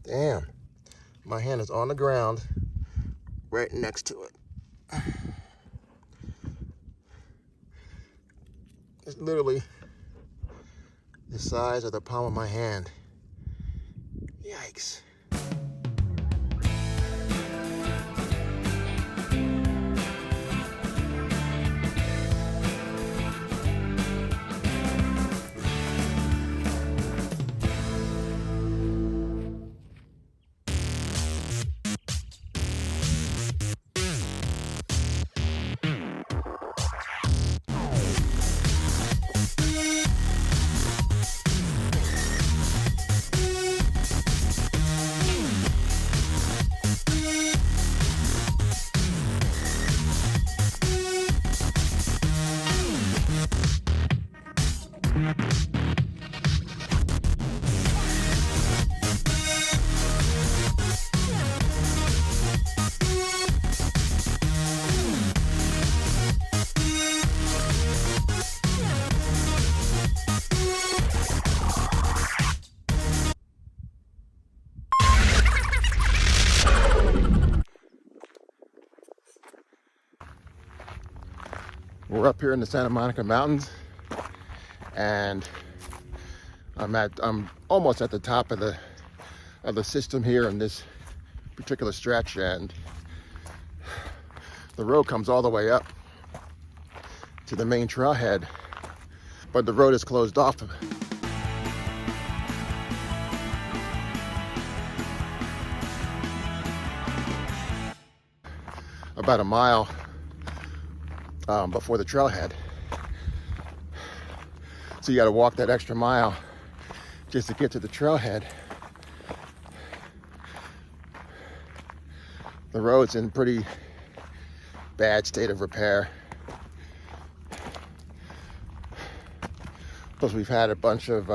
Damn, my hand is on the ground right next to it. It's literally the size of the palm of my hand. Yikes. We're up here in the Santa Monica Mountains, and I'm almost at the top of the system here in this particular stretch, and the road comes all the way up to the main trailhead, but the road is closed off. About a mile before the trailhead. So you got to walk that extra mile just to get to the trailhead. The road's in pretty bad state of repair. Plus we've had a bunch of,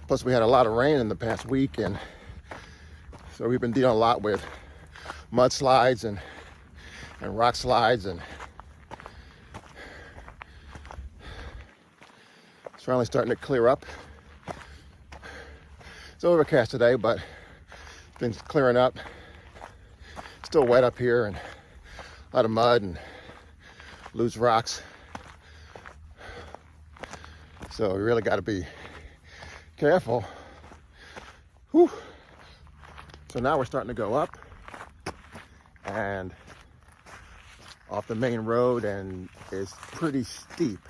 plus we had a lot of rain in the past week, and so we've been dealing a lot with mudslides and rock slides, and it's finally starting to clear up. It's overcast today, but things clearing up. Still wet up here, and a lot of mud and loose rocks. So we really got to be careful. Whew. So now we're starting to go up and off the main road, and it's pretty steep,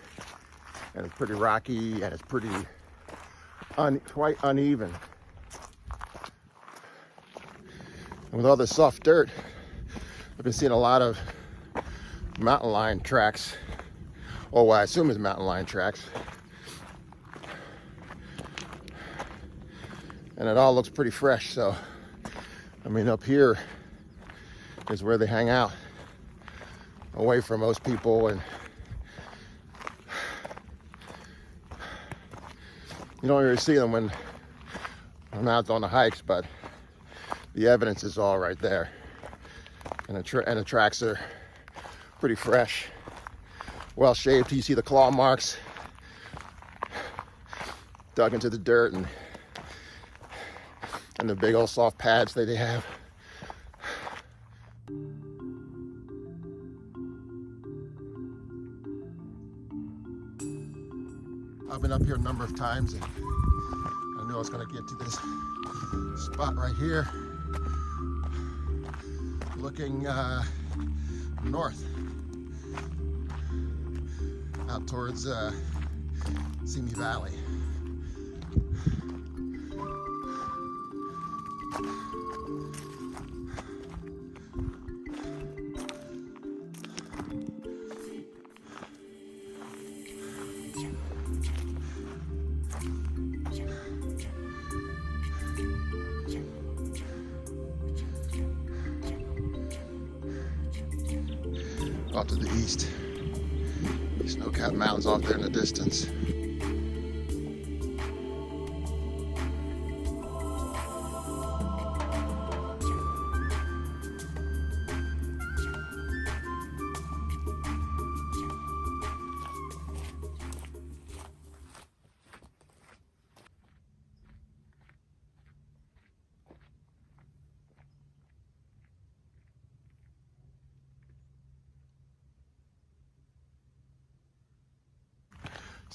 and it's pretty rocky, and it's pretty quite uneven. And with all this soft dirt, I've been seeing a lot of mountain lion tracks, or what I assume is mountain lion tracks. And it all looks pretty fresh, so, I mean, up here is where they hang out, away from most people, and you don't really see them when I'm out on the hikes, but the evidence is all right there, and the tracks are pretty fresh, well shaped. You see the claw marks dug into the dirt, and the big old soft pads that they have. I've been up here a number of times, and I knew I was going to get to this spot right here, looking north, out towards Simi Valley. Off to the east, snow-capped mountains off there in the distance.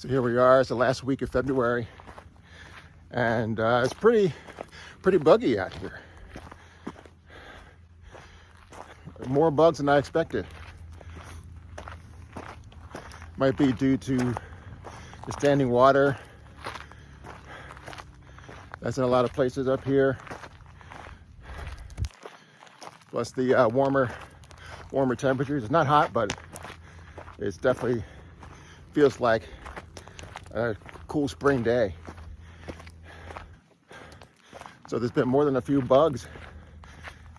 So here we are, it's the last week of February, and it's pretty buggy out here. More bugs than I expected. Might be due to the standing water. That's in a lot of places up here. Plus the warmer temperatures. It's not hot, but it's definitely feels like a cool spring day. So there's been more than a few bugs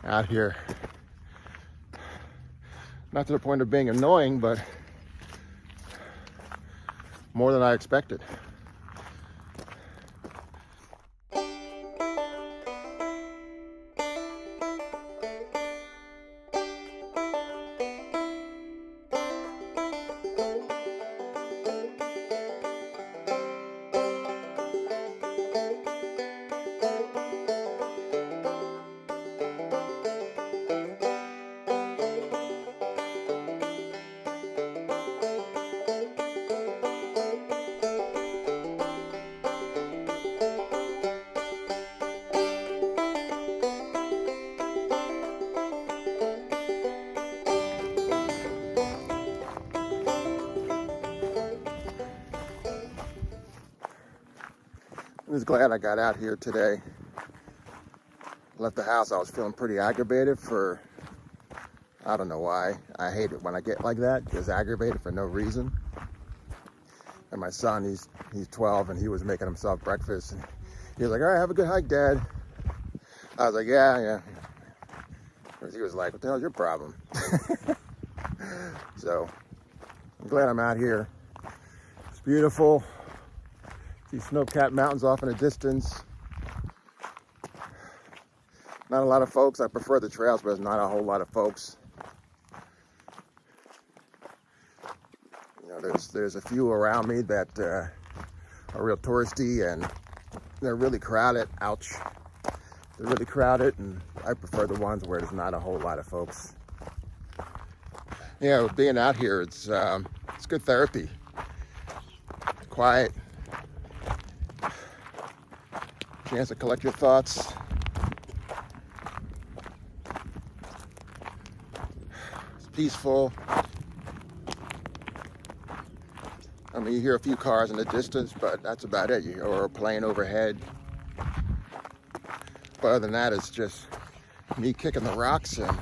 out here. Not to the point of being annoying, but more than I expected. I was glad I got out here today. Left the house, I was feeling pretty aggravated for, I don't know why. I hate it when I get like that, just aggravated for no reason. And my son, he's 12 and he was making himself breakfast. And he was like, all right, have a good hike, Dad. I was like, yeah. He was like, what the hell's your problem? So, I'm glad I'm out here. It's beautiful. See snow-capped mountains off in the distance. Not a lot of folks. I prefer the trails, but there's not a whole lot of folks. You know, there's a few around me that are real touristy, and they're really crowded. Ouch. They're really crowded, and I prefer the ones where there's not a whole lot of folks. Yeah, being out here, it's good therapy. Quiet. Chance to collect your thoughts. It's peaceful. I mean, you hear a few cars in the distance, but that's about it. Or a plane overhead. But other than that, it's just me kicking the rocks and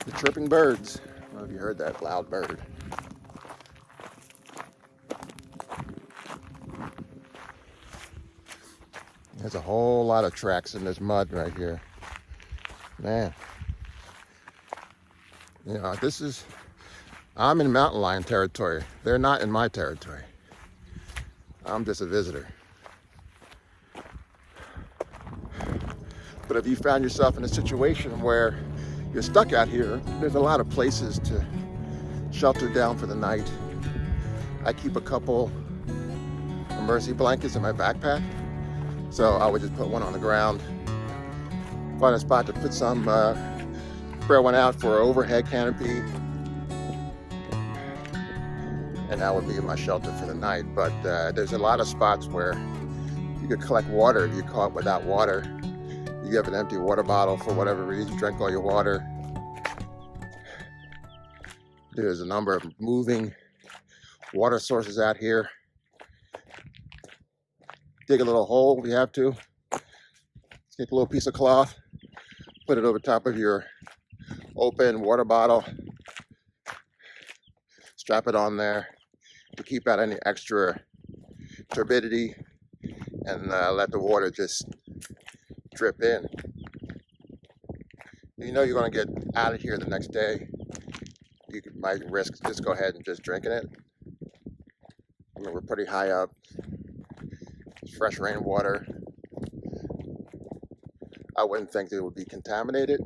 the chirping birds. I don't know if you heard that loud bird. There's a whole lot of tracks in this mud right here. Man. You know, I'm in mountain lion territory. They're not in my territory. I'm just a visitor. But if you found yourself in a situation where you're stuck out here, there's a lot of places to shelter down for the night. I keep a couple emergency blankets in my backpack. So I would just put one on the ground, find a spot to put some, spread one out for an overhead canopy, and that would be my shelter for the night. But there's a lot of spots where you could collect water if you're caught without water. You have an empty water bottle for whatever reason, drink all your water. There's a number of moving water sources out here. Dig a little hole if you have to. Take a little piece of cloth, put it over top of your open water bottle, strap it on there to keep out any extra turbidity, and let the water just drip in. You know you're going to get out of here the next day. You might risk just go ahead and just drinking it. I mean, we're pretty high up. It's fresh rainwater. I wouldn't think that it would be contaminated,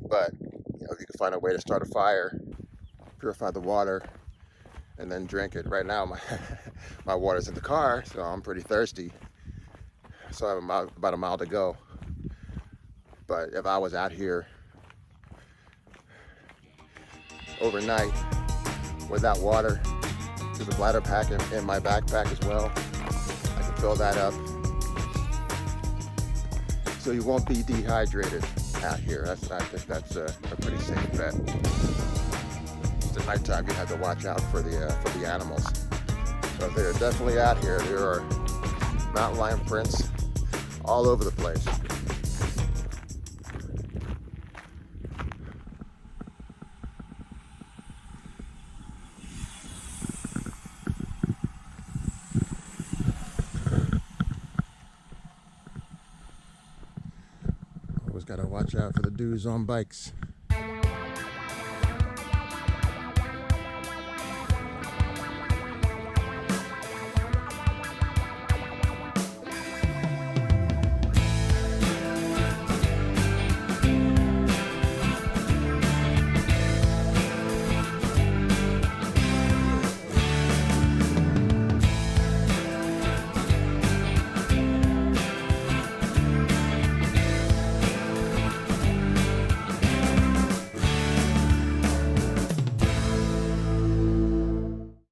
but you know, if you can find a way to start a fire, purify the water, and then drink it. Right now, my water's in the car, so I'm pretty thirsty. So I have about a mile to go. But if I was out here overnight without water, There's a bladder pack in my backpack as well. I can fill that up. So you won't be dehydrated out here. I think that's a pretty safe bet. It's at nighttime, you have to watch out for the animals. But they're definitely out here. There are mountain lion prints all over the place. Always gotta watch out for the dudes on bikes.